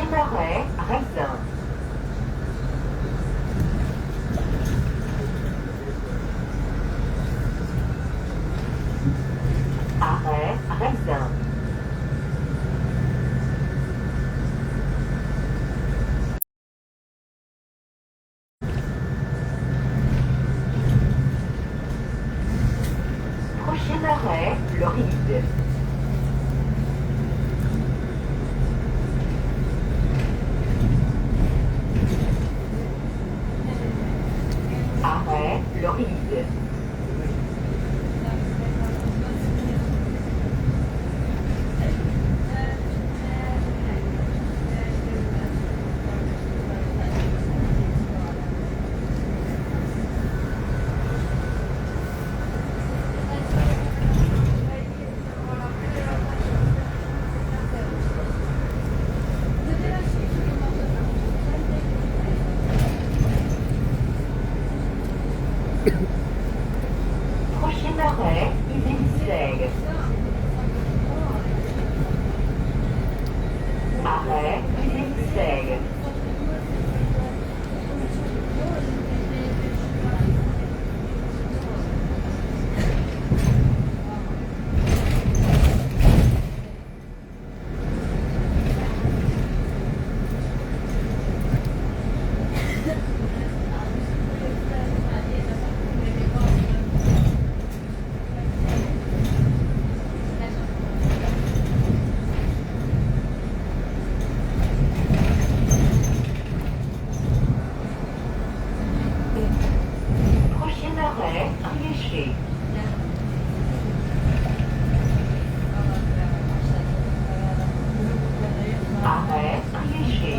Prochain arrêt, Raisin. Arrêt, Raisin. Prochain arrêt, Floride. Arrêt, Floride. Prochain arrêt, Iveniseg. Arrêt, Iveniseg. Prochain arrêt, Riéché. Arrêt, Riéché.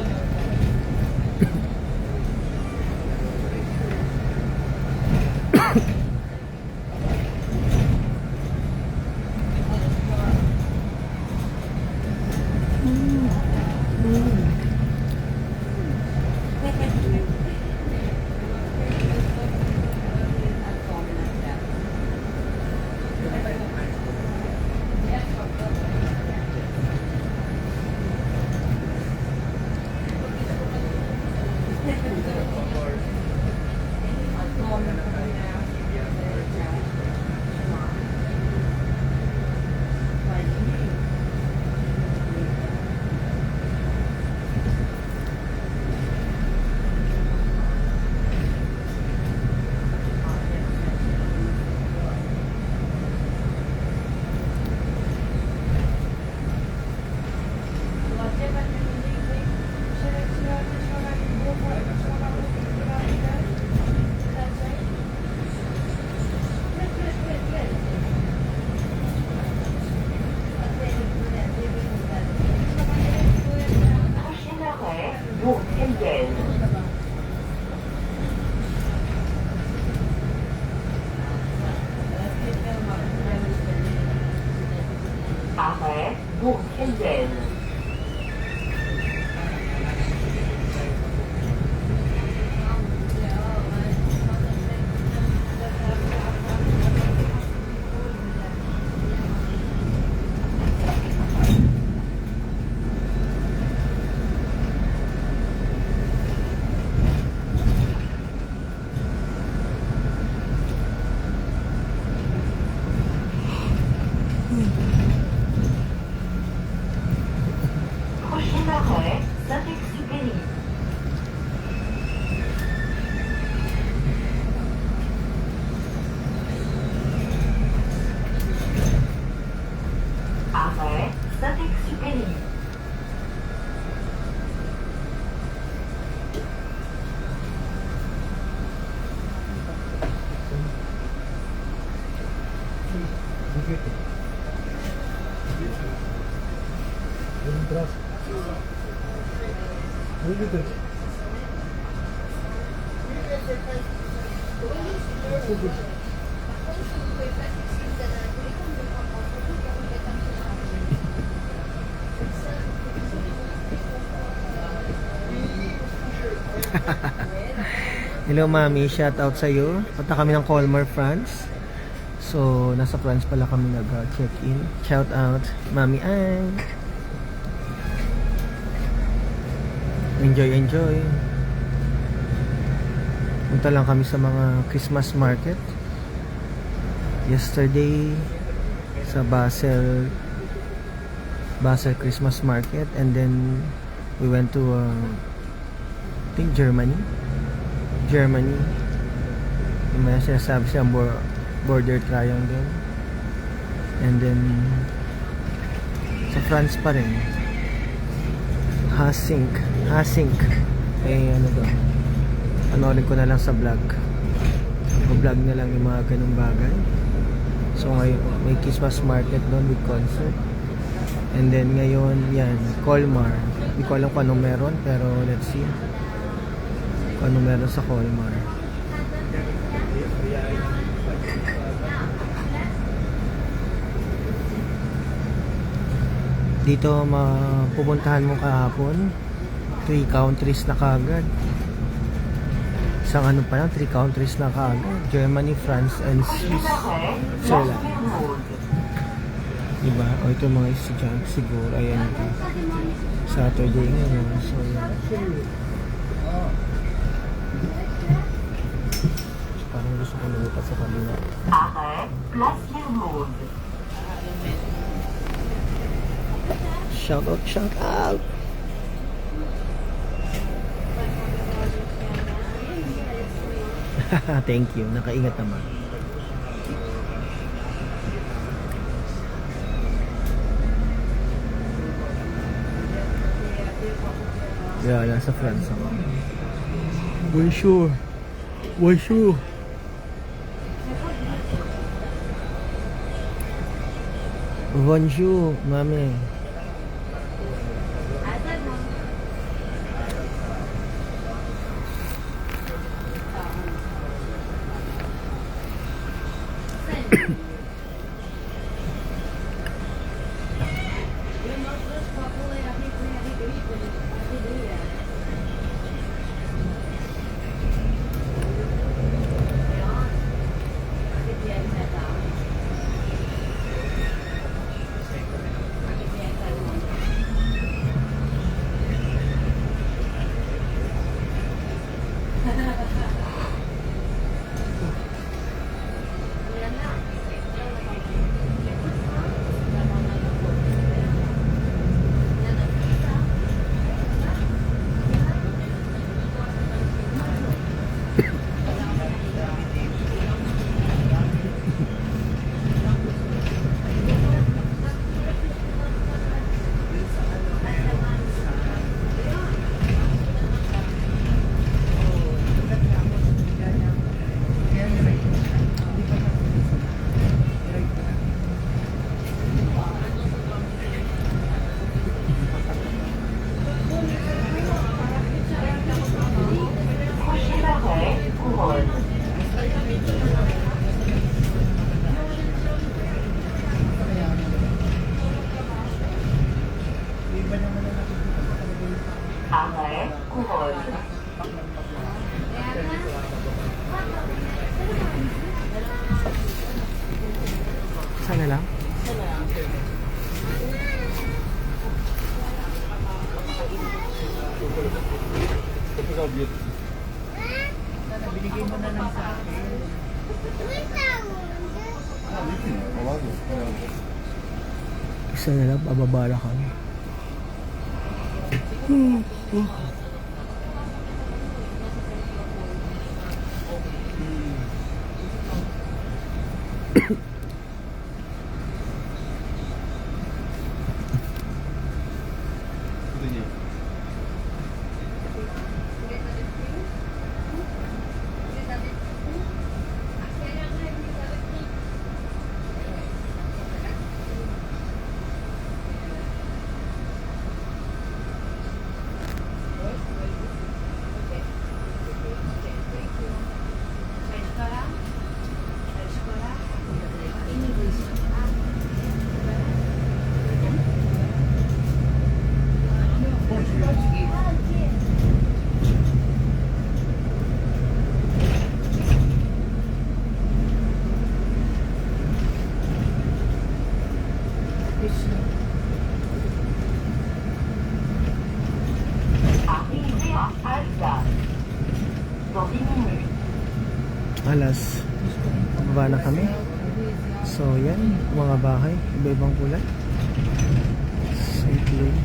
Prochain arrêt, Bourg-Elden. Arrêt, Bourg-Elden. Prochain arrêt, Saint-Exupéry. Arrêt, Saint-Exupéry. Hello Mami, shout out sa iyo. Punta kami ng Colmar, France. So, nasa France pala kami nag-check-in. Shout out, Mami Ang. Enjoy. Punta lang kami sa mga Christmas market. Yesterday sa Basel Christmas market, and then we went to I think Germany. Yung may sinasabi siyang border triangle. And then sa France pa rin, Hasink. Ano daw, panoorin ko na lang sa vlog. Vlog na lang yung mga ganung bagay. So ngayon may Christmas market doon with concert. And then ngayon, yan, Colmar. Hindi ko alam kung anong meron, pero let's see kung anong meron sa Colmar. Dito mapupuntahan mo kahapon 3 countries na kagad. Isang ano pa lang, 3 countries na kagad: Germany, France, and Switzerland. Diba? O ito mga estudyante siguro. Ayan ito, Saturday ngayon. So yan, parang gusto ko lumipat sa kabila. Arrêt, Place Lermont. Shout out. Thank you, nakaingat naman. Yeah, nasa France ako. Bonjour. Bonjour, mami. Arrêt, Couronne. Sana lang. Binigay mo na lang sa akin. Isa na lang, bababara kami. 10 minutes. Alas, baba na kami. So yan, mga bahay, iba-ibang kulay. St. Louis.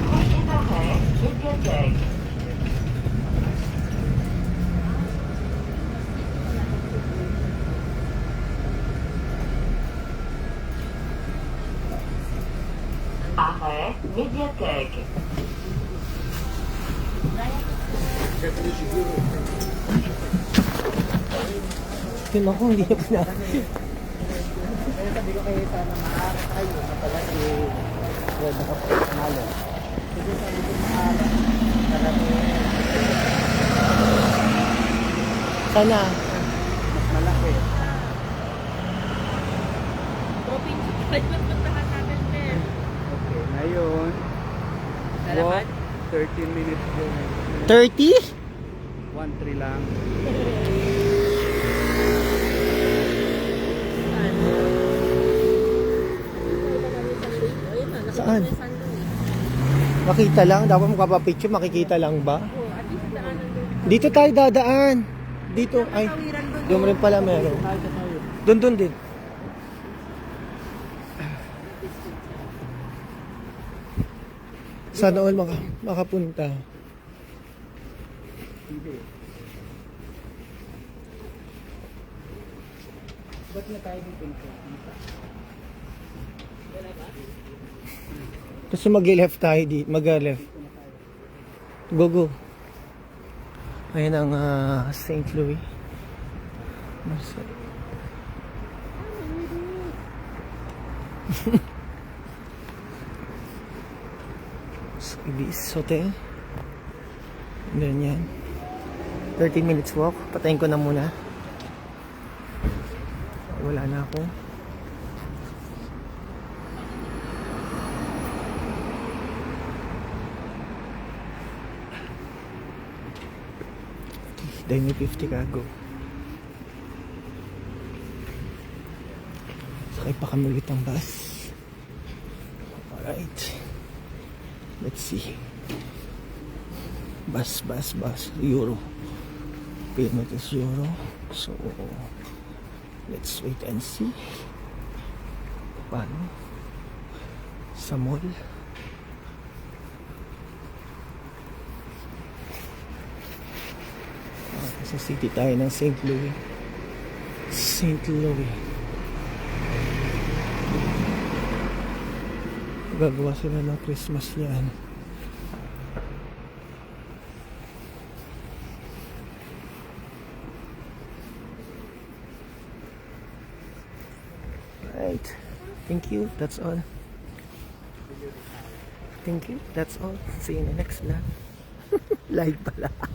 Prochain arrêt, Médiathèque. Arrêt, Médiathèque. Yun ako, hindi na pina. Kaya sabi ko kayo sana maaara tayo na pala red ako malo. Kasi sabi ko maaara. Karami Sana. mas malaki. Okay, ngayon. Walk 13 minutes journey. 30? 1-3 lang. Saan? Makita lang? Dapat magpapapicture, makikita lang ba? Dito tayo dadaan. Dito, ay. Doon rin pala meron. Doon din. Sana all makapunta. Ba't na tayo dito? Kasi mag-left tayo dito. Mag-left. Go. Ayan ang St. Louis. Marcel. Ibis Hotel. And then yan. 13 minutes walk. Patayin ko na muna. Wala na ako. Dahil may 50 ka, go. Sakay pa kami ulit ang bus. Alright. Let's see. Bus. Euro. Payment is euro. So, let's wait and see. Paano? Sa mall. Sa city tayo ng St. Louis. St. Louis. Gagawa sila ng Christmas yan. Right. Thank you. That's all. Thank you. That's all. See you in the next vlog. Live pala.